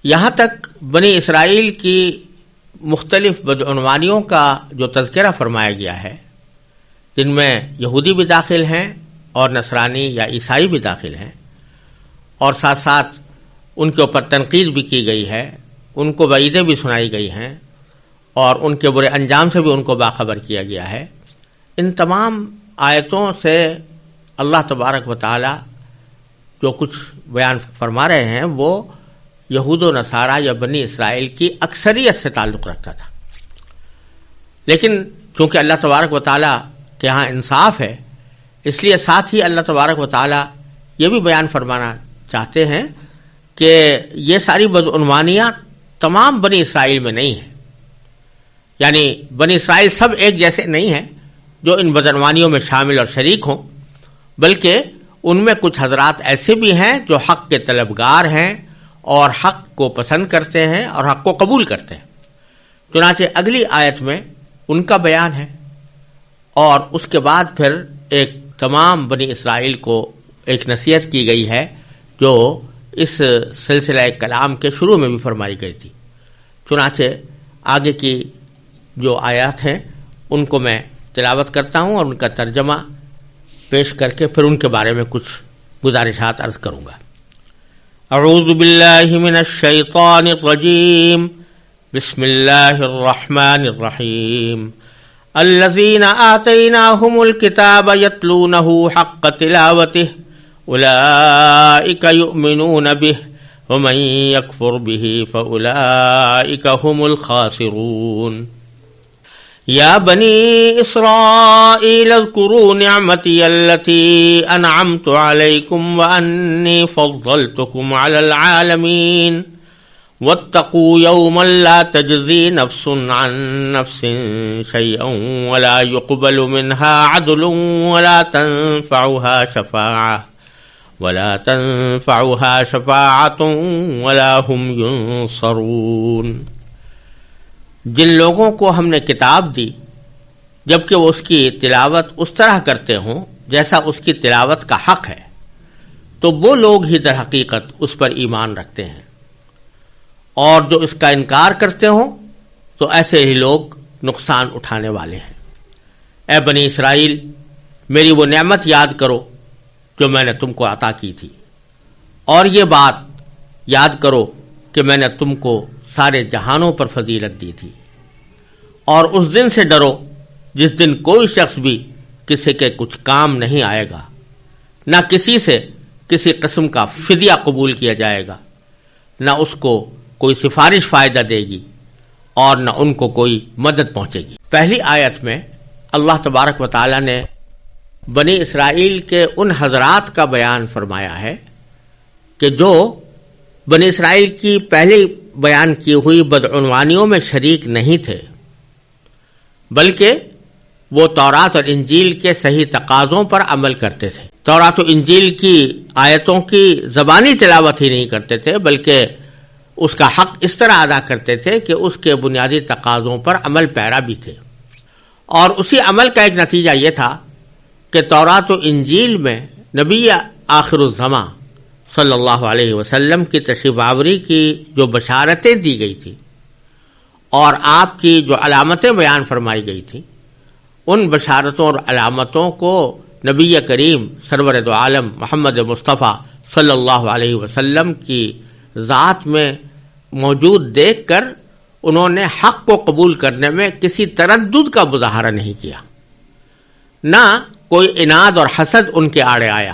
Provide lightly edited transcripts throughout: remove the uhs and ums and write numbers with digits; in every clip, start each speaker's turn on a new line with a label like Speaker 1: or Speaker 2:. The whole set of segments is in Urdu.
Speaker 1: یہاں تک بنی اسرائیل کی مختلف بدعنوانیوں کا جو تذکرہ فرمایا گیا ہے، جن میں یہودی بھی داخل ہیں اور نصرانی یا عیسائی بھی داخل ہیں، اور ساتھ ساتھ ان کے اوپر تنقید بھی کی گئی ہے، ان کو وعیدیں بھی سنائی گئی ہیں، اور ان کے برے انجام سے بھی ان کو باخبر کیا گیا ہے. ان تمام آیتوں سے اللہ تبارک و تعالی جو کچھ بیان فرما رہے ہیں وہ یہود و نصارہ یا بنی اسرائیل کی اکثریت سے تعلق رکھتا تھا. لیکن چونکہ اللہ تبارک و تعالی کے ہاں انصاف ہے، اس لیے ساتھ ہی اللہ تبارک و تعالی یہ بھی بیان فرمانا چاہتے ہیں کہ یہ ساری بدعنوانیاں تمام بنی اسرائیل میں نہیں ہیں. یعنی بنی اسرائیل سب ایک جیسے نہیں ہیں جو ان بدعنوانیوں میں شامل اور شریک ہوں، بلکہ ان میں کچھ حضرات ایسے بھی ہیں جو حق کے طلبگار ہیں اور حق کو پسند کرتے ہیں اور حق کو قبول کرتے ہیں. چنانچہ اگلی آیت میں ان کا بیان ہے، اور اس کے بعد پھر ایک تمام بنی اسرائیل کو ایک نصیحت کی گئی ہے جو اس سلسلہ کلام کے شروع میں بھی فرمائی گئی تھی. چنانچہ آگے کی جو آیات ہیں ان کو میں تلاوت کرتا ہوں اور ان کا ترجمہ پیش کر کے پھر ان کے بارے میں کچھ گزارشات عرض کروں گا. اعوذ باللہ من الشیطان الرجیم، بسم اللہ الرحمن الرحیم. الذین آتیناہم الکتاب یتلونہ حق تلاوتہ اولئک یؤمنون بہ ومن یکفر بہ فاولئک هم الخاسرون. یا بنی اسرائیل اذکروا نعمتی التي انعمت علیکم وانی فضلتکم علی العالمین واتقوا یوما لا تجزی نفس عن نفس شیئا ولا يقبل منها عدل ولا تنفعها شفاعة ولا هم ينصرون. جن لوگوں کو ہم نے کتاب دی جبکہ وہ اس کی تلاوت اس طرح کرتے ہوں جیسا اس کی تلاوت کا حق ہے، تو وہ لوگ ہی در حقیقت اس پر ایمان رکھتے ہیں، اور جو اس کا انکار کرتے ہوں تو ایسے ہی لوگ نقصان اٹھانے والے ہیں. اے بنی اسرائیل، میری وہ نعمت یاد کرو جو میں نے تم کو عطا کی تھی، اور یہ بات یاد کرو کہ میں نے تم کو سارے جہانوں پر فضیلت دی تھی، اور اس دن سے ڈرو جس دن کوئی شخص بھی کسی کے کچھ کام نہیں آئے گا، نہ کسی سے کسی قسم کا فدیہ قبول کیا جائے گا، نہ اس کو کوئی سفارش فائدہ دے گی اور نہ ان کو کوئی مدد پہنچے گی. پہلی آیت میں اللہ تبارک و تعالی نے بنی اسرائیل کے ان حضرات کا بیان فرمایا ہے کہ جو بنی اسرائیل کی پہلی بیان کی ہوئی بدعنوانیوں میں شریک نہیں تھے، بلکہ وہ تورات اور انجیل کے صحیح تقاضوں پر عمل کرتے تھے. تورات و انجیل کی آیتوں کی زبانی تلاوت ہی نہیں کرتے تھے، بلکہ اس کا حق اس طرح ادا کرتے تھے کہ اس کے بنیادی تقاضوں پر عمل پیرا بھی تھے. اور اسی عمل کا ایک نتیجہ یہ تھا کہ تورات و انجیل میں نبی آخر الزماں صلی اللہ علیہ وسلم کی تشریف آوری کی جو بشارتیں دی گئی تھی اور آپ کی جو علامتیں بیان فرمائی گئی تھیں، ان بشارتوں اور علامتوں کو نبی کریم سرور دو عالم محمد مصطفیٰ صلی اللہ علیہ وسلم کی ذات میں موجود دیکھ کر انہوں نے حق کو قبول کرنے میں کسی تردد کا مظاہرہ نہیں کیا، نہ کوئی عناد اور حسد ان کے آڑے آیا،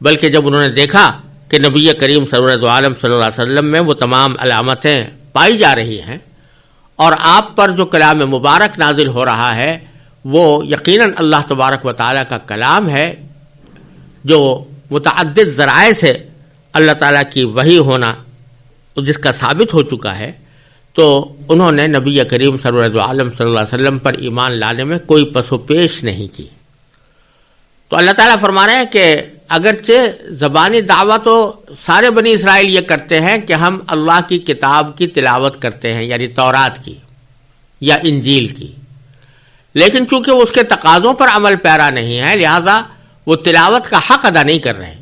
Speaker 1: بلکہ جب انہوں نے دیکھا کہ نبی کریم سرور دو عالم صلی اللہ علیہ وسلم میں وہ تمام علامتیں پائی جا رہی ہیں اور آپ پر جو کلام مبارک نازل ہو رہا ہے وہ یقیناً اللہ تبارک و تعالیٰ کا کلام ہے جو متعدد ذرائع سے اللہ تعالیٰ کی وحی ہونا جس کا ثابت ہو چکا ہے، تو انہوں نے نبی کریم سرور دو عالم صلی اللہ علیہ وسلم پر ایمان لانے میں کوئی پس و پیش نہیں کی. تو اللہ تعالیٰ فرما رہے ہیں کہ اگرچہ زبانی دعوت تو سارے بنی اسرائیل یہ کرتے ہیں کہ ہم اللہ کی کتاب کی تلاوت کرتے ہیں، یعنی تورات کی یا انجیل کی، لیکن چونکہ وہ اس کے تقاضوں پر عمل پیرا نہیں ہے لہذا وہ تلاوت کا حق ادا نہیں کر رہے ہیں.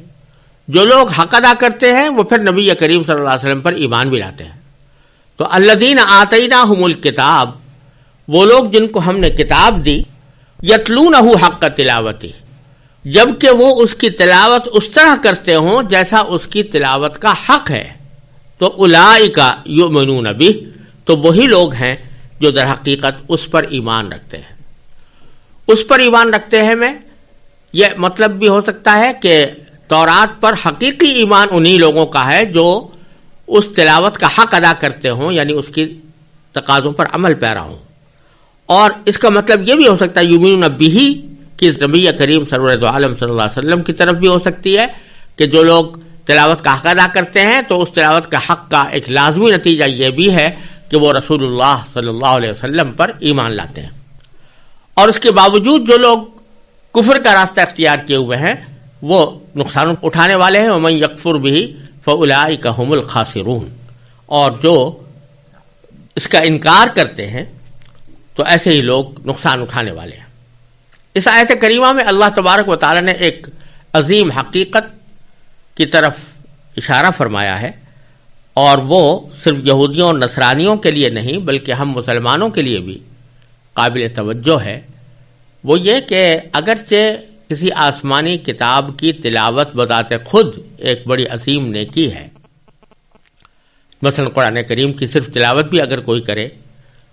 Speaker 1: جو لوگ حق ادا کرتے ہیں وہ پھر نبی کریم صلی اللہ علیہ وسلم پر ایمان بھی لاتے ہیں. تو الذین آتیناہم الکتاب، وہ لوگ جن کو ہم نے کتاب دی، یتلونہ حق تلاوتہ، جبکہ وہ اس کی تلاوت اس طرح کرتے ہوں جیسا اس کی تلاوت کا حق ہے. تو اولئک یؤمنون بہ، تو وہی لوگ ہیں جو در حقیقت اس پر ایمان رکھتے ہیں. اس پر ایمان رکھتے ہیں میں یہ مطلب بھی ہو سکتا ہے کہ تورات پر حقیقی ایمان انہی لوگوں کا ہے جو اس تلاوت کا حق ادا کرتے ہوں، یعنی اس کی تقاضوں پر عمل پیرا ہوں. اور اس کا مطلب یہ بھی ہو سکتا ہے یؤمنون بہ کہ نبی کریم سرور عالم صلی اللہ علیہ وسلم کی طرف بھی ہو سکتی ہے کہ جو لوگ تلاوت کا حق ادا کرتے ہیں تو اس تلاوت کا حق کا ایک لازمی نتیجہ یہ بھی ہے کہ وہ رسول اللہ صلی اللہ علیہ وسلم پر ایمان لاتے ہیں. اور اس کے باوجود جو لوگ کفر کا راستہ اختیار کیے ہوئے ہیں وہ نقصان اٹھانے والے ہیں. ومن یکفر بہ فاولئک هم الخاسرون، اور جو اس کا انکار کرتے ہیں تو ایسے ہی لوگ نقصان اٹھانے والے ہیں. اس آیت کریمہ میں اللہ تبارک و تعالی نے ایک عظیم حقیقت کی طرف اشارہ فرمایا ہے، اور وہ صرف یہودیوں اور نصرانیوں کے لیے نہیں بلکہ ہم مسلمانوں کے لیے بھی قابل توجہ ہے. وہ یہ کہ اگرچہ کسی آسمانی کتاب کی تلاوت بذات خود ایک بڑی عظیم نیکی ہے، مثلا قرآن کریم کی صرف تلاوت بھی اگر کوئی کرے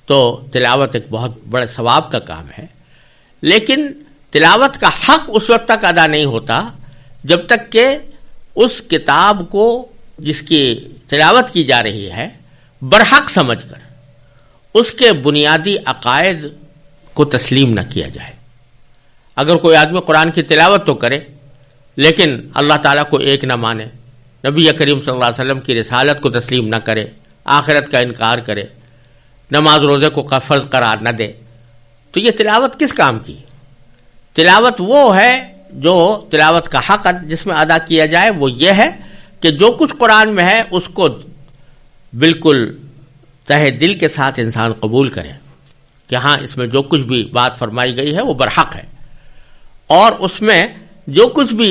Speaker 1: تو تلاوت ایک بہت بڑے ثواب کا کام ہے، لیکن تلاوت کا حق اس وقت تک ادا نہیں ہوتا جب تک کہ اس کتاب کو جس کی تلاوت کی جا رہی ہے برحق سمجھ کر اس کے بنیادی عقائد کو تسلیم نہ کیا جائے. اگر کوئی آدمی قرآن کی تلاوت تو کرے لیکن اللہ تعالیٰ کو ایک نہ مانے، نبی کریم صلی اللہ علیہ وسلم کی رسالت کو تسلیم نہ کرے، آخرت کا انکار کرے، نماز روزے کو فرض قرار نہ دے، تو یہ تلاوت کس کام کی؟ تلاوت وہ ہے جو تلاوت کا حق جس میں ادا کیا جائے وہ یہ ہے کہ جو کچھ قرآن میں ہے اس کو بالکل تہہ دل کے ساتھ انسان قبول کرے کہ ہاں اس میں جو کچھ بھی بات فرمائی گئی ہے وہ برحق ہے، اور اس میں جو کچھ بھی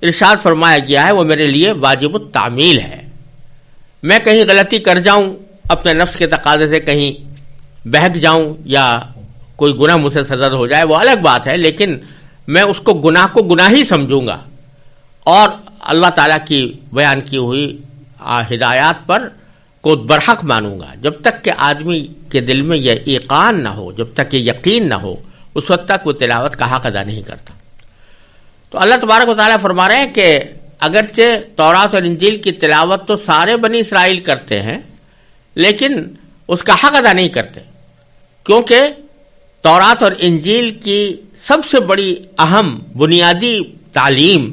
Speaker 1: ارشاد فرمایا گیا ہے وہ میرے لیے واجب التعمیل ہے. میں کہیں غلطی کر جاؤں، اپنے نفس کے تقاضے سے کہیں بہک جاؤں یا کوئی گناہ مجھ سے سرزد ہو جائے وہ الگ بات ہے، لیکن میں اس کو گناہ ہی سمجھوں گا اور اللہ تعالیٰ کی بیان کی ہوئی ہدایات پر کو برحق مانوں گا. جب تک کہ آدمی کے دل میں یہ ایقان نہ ہو، جب تک یہ یقین نہ ہو، اس وقت تک وہ تلاوت کا حق ادا نہیں کرتا. تو اللہ تبارک و تعالیٰ فرما رہے ہیں کہ اگرچہ تورات اور انجیل کی تلاوت تو سارے بنی اسرائیل کرتے ہیں لیکن اس کا حق ادا نہیں کرتے، کیونکہ تورات اور انجیل کی سب سے بڑی اہم بنیادی تعلیم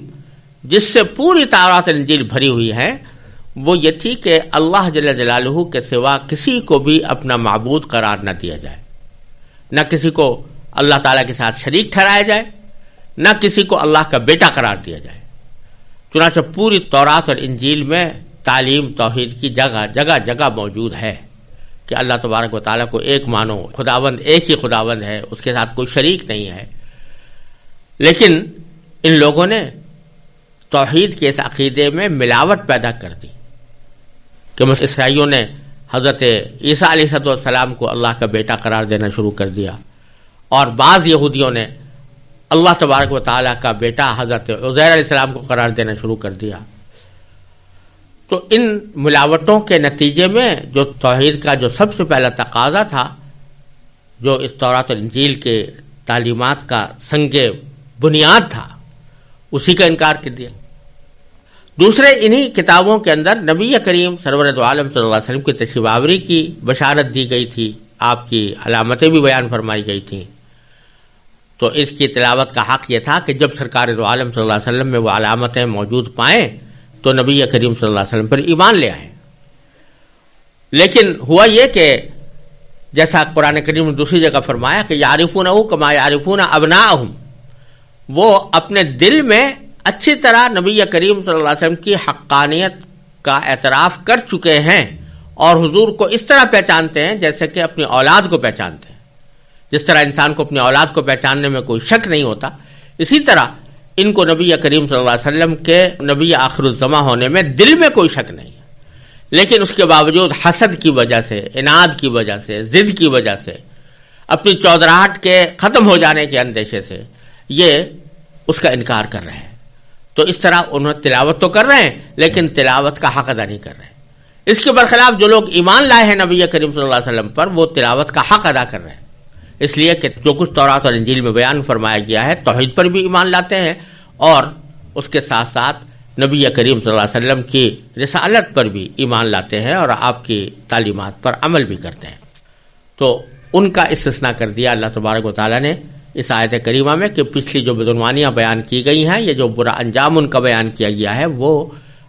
Speaker 1: جس سے پوری تورات اور انجیل بھری ہوئی ہے وہ یہ تھی کہ اللہ جل جلالہ کے سوا کسی کو بھی اپنا معبود قرار نہ دیا جائے، نہ کسی کو اللہ تعالیٰ کے ساتھ شریک ٹھہرایا جائے، نہ کسی کو اللہ کا بیٹا قرار دیا جائے. چنانچہ پوری تورات اور انجیل میں تعلیم توحید کی جگہ جگہ جگہ موجود ہے کہ اللہ تبارک و تعالیٰ کو ایک مانو، خداوند ایک ہی خداوند ہے، اس کے ساتھ کوئی شریک نہیں ہے. لیکن ان لوگوں نے توحید کے اس عقیدے میں ملاوٹ پیدا کر دی کہ عیسائیوں نے حضرت عیسیٰ علیہ السلام کو اللہ کا بیٹا قرار دینا شروع کر دیا، اور بعض یہودیوں نے اللہ تبارک و تعالیٰ کا بیٹا حضرت عزیر علیہ السلام کو قرار دینا شروع کر دیا. تو ان ملاوٹوں کے نتیجے میں جو توحید کا جو سب سے پہلا تقاضا تھا، جو اس تورات اور انجیل کے تعلیمات کا سنگ بنیاد تھا، اسی کا انکار کر دیا. دوسرے انہی کتابوں کے اندر نبی کریم سرور دو عالم صلی اللہ علیہ وسلم کی تشریف آوری کی بشارت دی گئی تھی، آپ کی علامتیں بھی بیان فرمائی گئی تھیں. تو اس کی تلاوت کا حق یہ تھا کہ جب سرکار دو عالم صلی اللہ علیہ وسلم میں وہ علامتیں موجود پائیں تو نبی کریم صلی اللہ علیہ وسلم پر ایمان لے آئیں. لیکن ہوا یہ کہ جیسا قرآن کریم نے دوسری جگہ فرمایا کہ یعرفونہ کما یعرفون ابناءہم، وہ اپنے دل میں اچھی طرح نبی کریم صلی اللہ علیہ وسلم کی حقانیت کا اعتراف کر چکے ہیں اور حضور کو اس طرح پہچانتے ہیں جیسے کہ اپنی اولاد کو پہچانتے ہیں. جس طرح انسان کو اپنی اولاد کو پہچاننے میں کوئی شک نہیں ہوتا، اسی طرح ان کو نبی کریم صلی اللہ علیہ وسلم کے نبی آخر الزماں ہونے میں دل میں کوئی شک نہیں ہے، لیکن اس کے باوجود حسد کی وجہ سے، اناد کی وجہ سے، ضد کی وجہ سے، اپنی چودراہٹ کے ختم ہو جانے کے اندیشے سے یہ اس کا انکار کر رہے ہیں۔ تو اس طرح انہوں تلاوت تو کر رہے ہیں لیکن تلاوت کا حق ادا نہیں کر رہے ہیں۔ اس کے برخلاف جو لوگ ایمان لائے ہیں نبی کریم صلی اللہ علیہ وسلم پر، وہ تلاوت کا حق ادا کر رہے ہیں، اس لیے کہ جو کچھ تورات اور انجیل میں بیان فرمایا گیا ہے توحید پر بھی ایمان لاتے ہیں اور اس کے ساتھ ساتھ نبی کریم صلی اللہ علیہ وسلم کی رسالت پر بھی ایمان لاتے ہیں اور آپ کی تعلیمات پر عمل بھی کرتے ہیں۔ تو ان کا استثناء کر دیا اللہ تبارک و تعالیٰ نے اس آیت کریمہ میں کہ پچھلی جو بدعنوانیاں بیان کی گئی ہیں، یہ جو برا انجام ان کا بیان کیا گیا ہے، وہ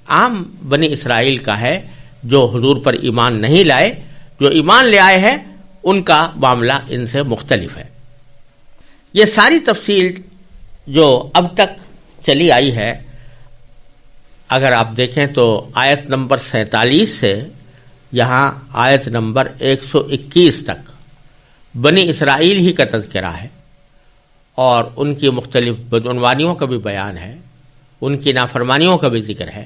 Speaker 1: عام بنی اسرائیل کا ہے جو حضور پر ایمان نہیں لائے۔ جو ایمان لے آئے ہیں ان کا معاملہ ان سے مختلف ہے۔ یہ ساری تفصیل جو اب تک چلی آئی ہے، اگر آپ دیکھیں تو آیت نمبر 47 سے یہاں آیت نمبر 121 تک بنی اسرائیل ہی کا تذکرہ ہے اور ان کی مختلف بدعنوانیوں کا بھی بیان ہے، ان کی نافرمانیوں کا بھی ذکر ہے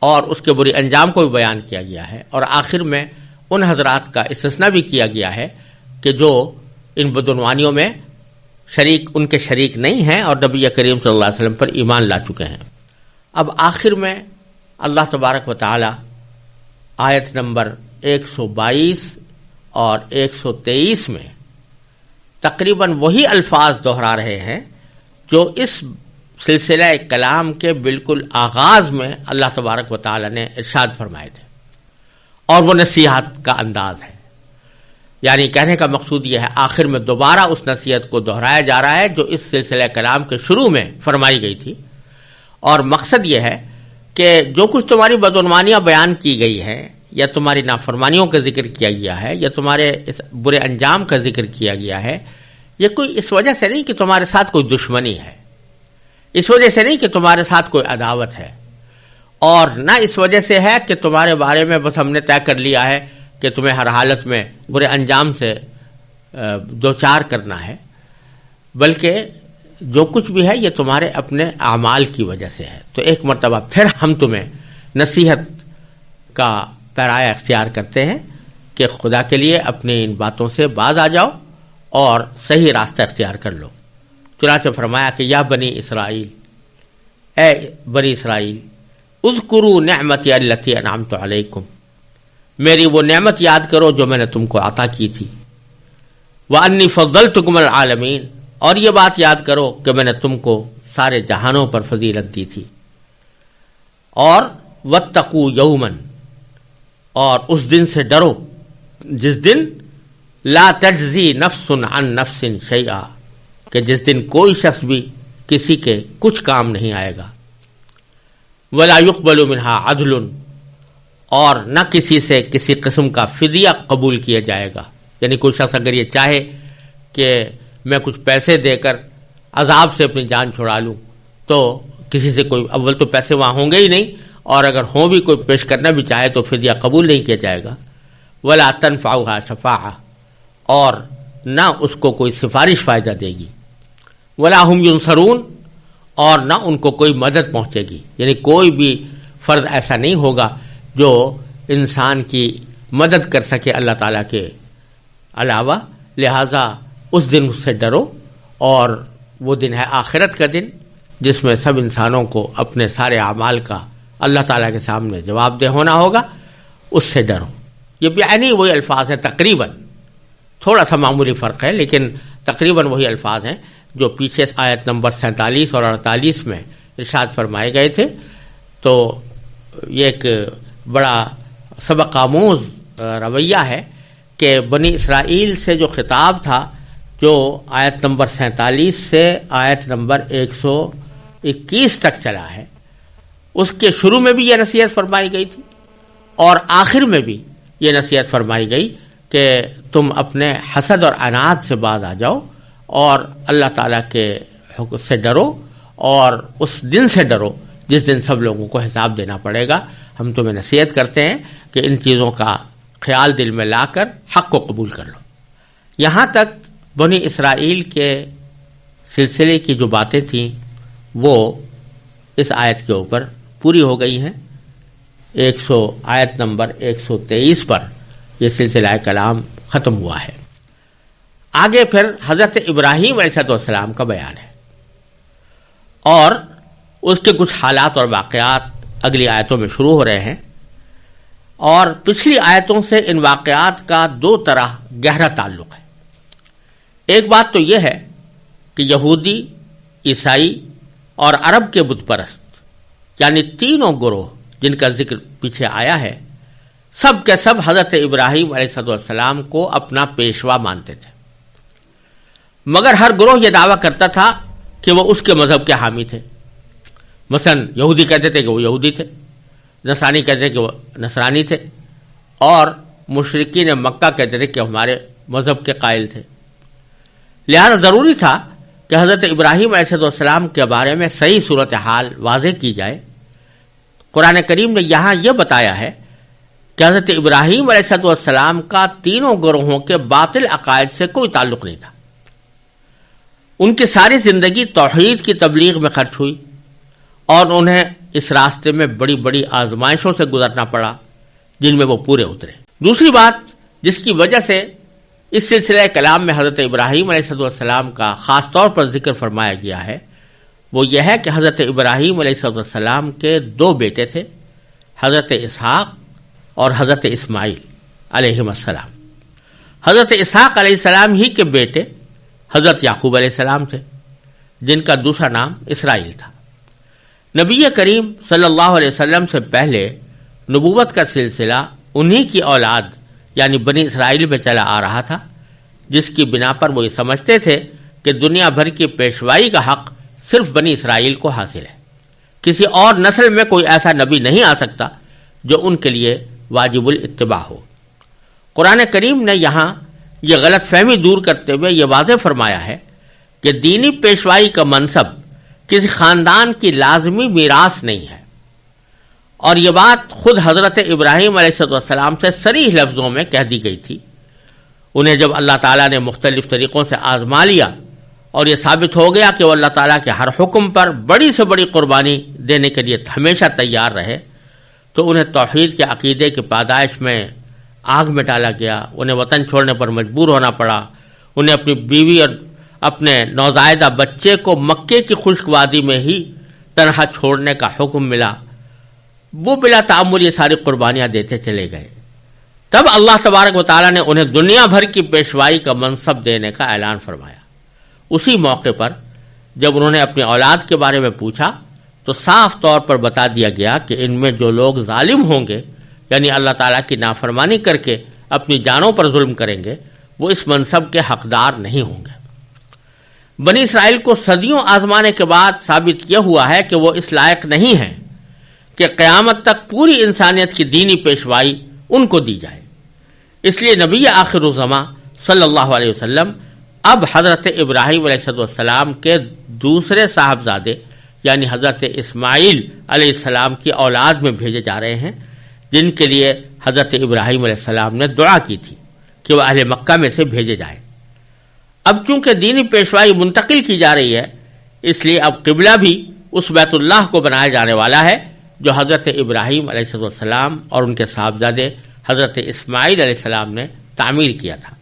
Speaker 1: اور اس کے بری انجام کو بھی بیان کیا گیا ہے، اور آخر میں ان حضرات کا استثناء بھی کیا گیا ہے کہ جو ان بدعنوانیوں میں ان کے شریک نہیں ہیں اور نبی کریم صلی اللہ علیہ وسلم پر ایمان لا چکے ہیں۔ اب آخر میں اللہ تبارک و تعالی آیت نمبر 122 اور 123 میں تقریباً وہی الفاظ دہرا رہے ہیں جو اس سلسلہ کلام کے بالکل آغاز میں اللہ تبارک و تعالی نے ارشاد فرمائے تھے، اور وہ نصیحت کا انداز ہے۔ یعنی کہنے کا مقصود یہ ہے آخر میں دوبارہ اس نصیحت کو دہرایا جا رہا ہے جو اس سلسلہ کلام کے شروع میں فرمائی گئی تھی، اور مقصد یہ ہے کہ جو کچھ تمہاری بدعنوانیاں بیان کی گئی ہیں یا تمہاری نافرمانیوں کا ذکر کیا گیا ہے یا تمہارے اس برے انجام کا ذکر کیا گیا ہے، یہ کوئی اس وجہ سے نہیں کہ تمہارے ساتھ کوئی دشمنی ہے، اس وجہ سے نہیں کہ تمہارے ساتھ کوئی عداوت ہے، اور نہ اس وجہ سے ہے کہ تمہارے بارے میں بس ہم نے طے کر لیا ہے کہ تمہیں ہر حالت میں برے انجام سے دوچار کرنا ہے، بلکہ جو کچھ بھی ہے یہ تمہارے اپنے اعمال کی وجہ سے ہے۔ تو ایک مرتبہ پھر ہم تمہیں نصیحت کا پیرایا اختیار کرتے ہیں کہ خدا کے لیے اپنی ان باتوں سے باز آ جاؤ اور صحیح راستہ اختیار کر لو۔ چنانچہ فرمایا کہ یا بنی اسرائیل، اے بنی اسرائیل، اذکروا نعمتی التی انعمت علیکم، میری وہ نعمت یاد کرو جو میں نے تم کو عطا کی تھی، وانی فضلتکم العالمین، اور یہ بات یاد کرو کہ میں نے تم کو سارے جہانوں پر فضیلت دی تھی، اور واتقوا یوما، اور اس دن سے ڈرو جس دن لا تجزی نفس عن نفس شیئا، کہ جس دن کوئی شخص بھی کسی کے کچھ کام نہیں آئے گا، ولا يقبل منها عدل، اور نہ کسی سے کسی قسم کا فدیہ قبول کیا جائے گا۔ یعنی کوئی شخص اگر یہ چاہے کہ میں کچھ پیسے دے کر عذاب سے اپنی جان چھڑا لوں تو کسی سے کوئی، اول تو پیسے وہاں ہوں گے ہی نہیں، اور اگر ہوں بھی کوئی پیش کرنا بھی چاہے تو فدیہ قبول نہیں کیا جائے گا۔ ولا تنفعها شفاعہ، اور نہ اس کو کوئی سفارش فائدہ دے گی۔ ولا هم ينصرون، اور نہ ان کو کوئی مدد پہنچے گی، یعنی کوئی بھی فرد ایسا نہیں ہوگا جو انسان کی مدد کر سکے اللہ تعالیٰ کے علاوہ۔ لہذا اس دن سے ڈرو، اور وہ دن ہے آخرت کا دن جس میں سب انسانوں کو اپنے سارے اعمال کا اللہ تعالیٰ کے سامنے جواب دہ ہونا ہوگا، اس سے ڈرو۔ یہ بیانی وہی الفاظ ہیں، تقریباً تھوڑا سا معمولی فرق ہے لیکن تقریباً وہی الفاظ ہیں جو پیچھے آیت نمبر 47 اور 48 میں ارشاد فرمائے گئے تھے۔ تو یہ ایک بڑا سبق آموز رویہ ہے کہ بنی اسرائیل سے جو خطاب تھا، جو آیت نمبر 47 سے آیت نمبر 121 تک چلا ہے، اس کے شروع میں بھی یہ نصیحت فرمائی گئی تھی اور آخر میں بھی یہ نصیحت فرمائی گئی کہ تم اپنے حسد اور عناد سے باز آ جاؤ اور اللہ تعالیٰ کے حکم سے ڈرو، اور اس دن سے ڈرو جس دن سب لوگوں کو حساب دینا پڑے گا۔ ہم تمہیں نصیحت کرتے ہیں کہ ان چیزوں کا خیال دل میں لا کر حق کو قبول کر لو۔ یہاں تک بنی اسرائیل کے سلسلے کی جو باتیں تھیں وہ اس آیت کے اوپر پوری ہو گئی ہیں۔ آیت نمبر 123 پر یہ سلسلہ کلام ختم ہوا ہے۔ آگے پھر حضرت ابراہیم علیہ السلام کا بیان ہے اور اس کے کچھ حالات اور واقعات اگلی آیتوں میں شروع ہو رہے ہیں، اور پچھلی آیتوں سے ان واقعات کا دو طرح گہرا تعلق ہے۔ ایک بات تو یہ ہے کہ یہودی، عیسائی اور عرب کے بت پرست یعنی تینوں گروہ جن کا ذکر پیچھے آیا ہے، سب کے سب حضرت ابراہیم علیہ السلام کو اپنا پیشوا مانتے تھے، مگر ہر گروہ یہ دعویٰ کرتا تھا کہ وہ اس کے مذہب کے حامی تھے۔ مثلا یہودی کہتے تھے کہ وہ یہودی تھے، نصرانی کہتے تھے کہ وہ نصرانی تھے، اور مشرکین مکہ کہتے تھے کہ ہمارے مذہب کے قائل تھے۔ لہذا ضروری تھا کہ حضرت ابراہیم علیہ السلام کے بارے میں صحیح صورتحال واضح کی جائے۔ قرآن کریم نے یہاں یہ بتایا ہے کہ حضرت ابراہیم علیہ السلام کا تینوں گروہوں کے باطل عقائد سے کوئی تعلق نہیں تھا۔ ان کی ساری زندگی توحید کی تبلیغ میں خرچ ہوئی اور انہیں اس راستے میں بڑی بڑی آزمائشوں سے گزرنا پڑا جن میں وہ پورے اترے۔ دوسری بات جس کی وجہ سے اس سلسلہ کلام میں حضرت ابراہیم علیہ السلام کا خاص طور پر ذکر فرمایا گیا ہے، وہ یہ ہے کہ حضرت ابراہیم علیہ السلام کے دو بیٹے تھے، حضرت اسحاق اور حضرت اسماعیل علیہ السلام۔ حضرت اسحاق علیہ السلام ہی کے بیٹے حضرت یعقوب علیہ السلام تھے، جن کا دوسرا نام اسرائیل تھا۔ نبی کریم صلی اللہ علیہ وسلم سے پہلے نبوت کا سلسلہ انہی کی اولاد یعنی بنی اسرائیل میں چلا آ رہا تھا، جس کی بنا پر وہ یہ سمجھتے تھے کہ دنیا بھر کی پیشوائی کا حق صرف بنی اسرائیل کو حاصل ہے، کسی اور نسل میں کوئی ایسا نبی نہیں آ سکتا جو ان کے لیے واجب الاتباع ہو۔ قرآن کریم نے یہاں یہ غلط فہمی دور کرتے ہوئے یہ واضح فرمایا ہے کہ دینی پیشوائی کا منصب کسی خاندان کی لازمی میراث نہیں ہے، اور یہ بات خود حضرت ابراہیم علیہ السلام سے صریح لفظوں میں کہہ دی گئی تھی۔ انہیں جب اللہ تعالیٰ نے مختلف طریقوں سے آزما لیا اور یہ ثابت ہو گیا کہ وہ اللہ تعالیٰ کے ہر حکم پر بڑی سے بڑی قربانی دینے کے لیے ہمیشہ تیار رہے، تو انہیں توحید کے عقیدے کی پیدائش میں آگ میں ڈالا گیا، انہیں وطن چھوڑنے پر مجبور ہونا پڑا، انہیں اپنی بیوی اور اپنے نوزائیدہ بچے کو مکے کی خشک وادی میں ہی تنہا چھوڑنے کا حکم ملا۔ وہ بلا تعمل یہ ساری قربانیاں دیتے چلے گئے۔ تب اللہ تبارک و تعالیٰ نے انہیں دنیا بھر کی پیشوائی کا منصب دینے کا اعلان فرمایا۔ اسی موقع پر جب انہوں نے اپنی اولاد کے بارے میں پوچھا تو صاف طور پر بتا دیا گیا کہ ان میں جو لوگ ظالم ہوں گے، یعنی اللہ تعالیٰ کی نافرمانی کر کے اپنی جانوں پر ظلم کریں گے، وہ اس منصب کے حقدار نہیں ہوں گے۔ بنی اسرائیل کو صدیوں آزمانے کے بعد ثابت یہ ہوا ہے کہ وہ اس لائق نہیں ہیں کہ قیامت تک پوری انسانیت کی دینی پیشوائی ان کو دی جائے۔ اس لیے نبی آخر الزماں صلی اللہ علیہ وسلم اب حضرت ابراہیم علیہ السلام کے دوسرے صاحبزادے یعنی حضرت اسماعیل علیہ السلام کی اولاد میں بھیجے جا رہے ہیں، جن کے لیے حضرت ابراہیم علیہ السلام نے دعا کی تھی کہ وہ اہل مکہ میں سے بھیجے جائیں۔ اب چونکہ دینی پیشوائی منتقل کی جا رہی ہے، اس لیے اب قبلہ بھی اس بیت اللہ کو بنایا جانے والا ہے جو حضرت ابراہیم علیہ السلام اور ان کے صاحبزادے حضرت اسماعیل علیہ السلام نے تعمیر کیا تھا۔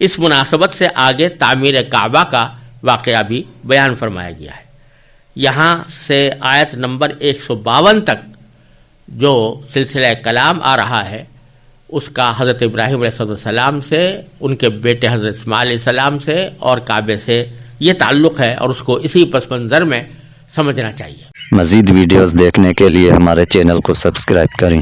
Speaker 1: اس مناسبت سے آگے تعمیر کعبہ کا واقعہ بھی بیان فرمایا گیا ہے۔ یہاں سے آیت نمبر 152 تک جو سلسلہ کلام آ رہا ہے، اس کا حضرت ابراہیم علیہ السلام سے، ان کے بیٹے حضرت اسماعیل علیہ السلام سے اور کعبے سے یہ تعلق ہے، اور اس کو اسی پس منظر میں سمجھنا چاہیے۔
Speaker 2: مزید ویڈیوز دیکھنے کے لیے ہمارے چینل کو سبسکرائب کریں۔